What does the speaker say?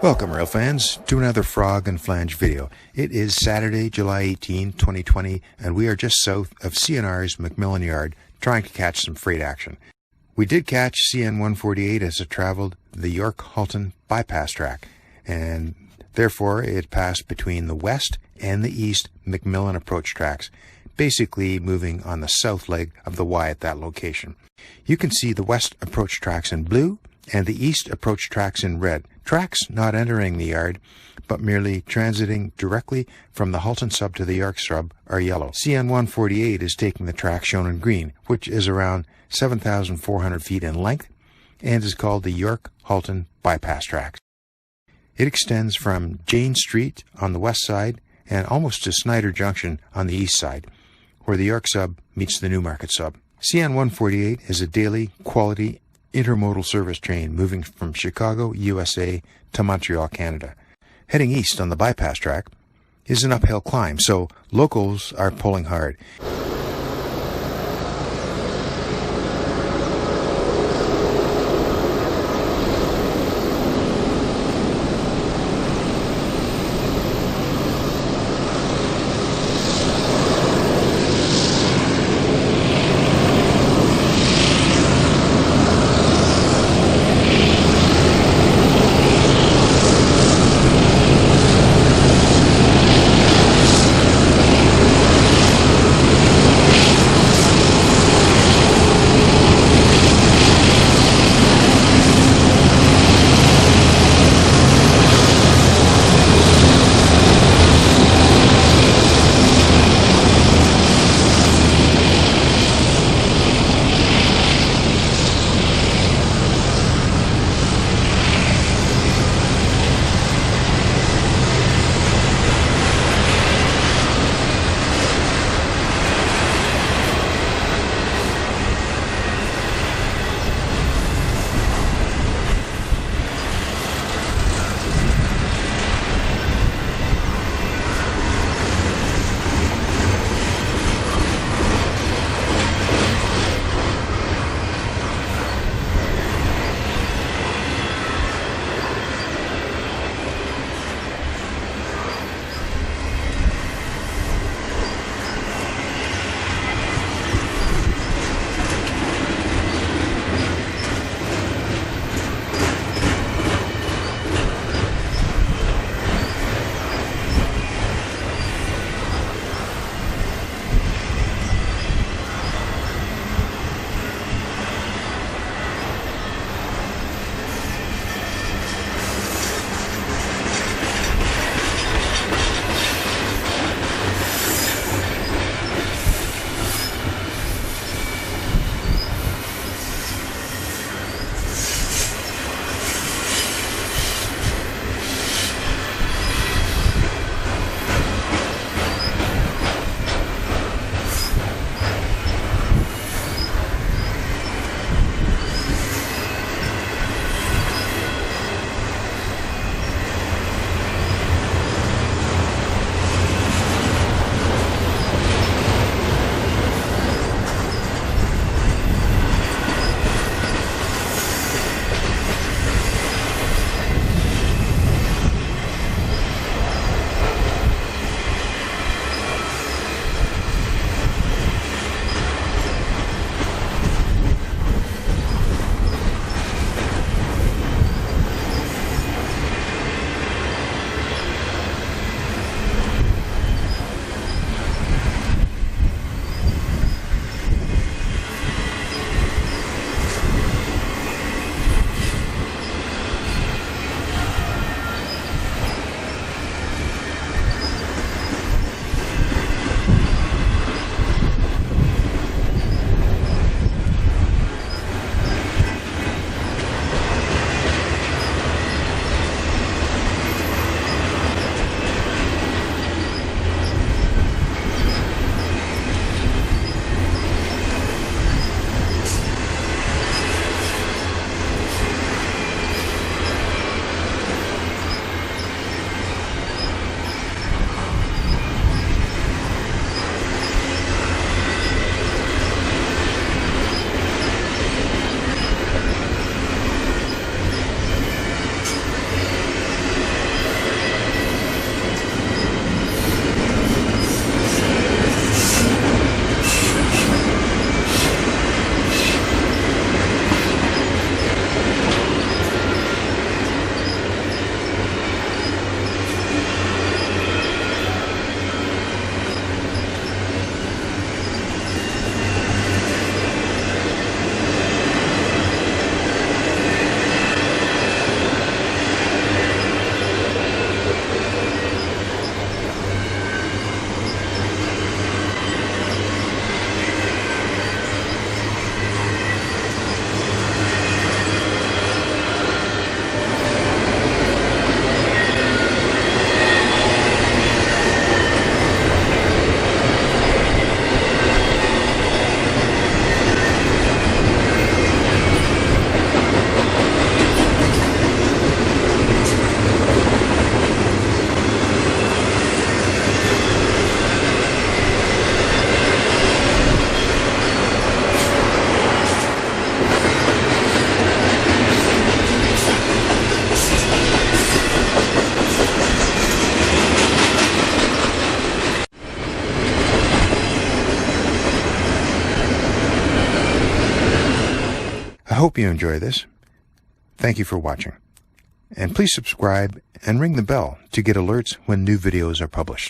Welcome, rail fans, to another Frog and Flange video. It is Saturday, July 18, 2020, and we are just south of CNR's MacMillan Yard trying to catch some freight action. We did catch CN148 as it traveled the York-Halton bypass track, and therefore it passed between the west and the east MacMillan approach tracks, basically moving on the south leg of the Y at that location. You can see the west approach tracks in blue and the east approach tracks in red. Tracks not entering the yard, but merely transiting directly from the Halton Sub to the York Sub are yellow. CN148 is taking the track shown in green, which is around 7,400 feet in length and is called the York-Halton bypass tracks. It extends from Jane Street on the west side and almost to Snider Junction on the east side, where the York Sub meets the Newmarket Sub. CN148 is a daily quality intermodal service train moving from Chicago, USA to Montreal, Canada. Heading east on the bypass track is an uphill climb, so locals are pulling hard. hope you enjoy this. Thank you for watching. And please subscribe and ring the bell to get alerts when new videos are published.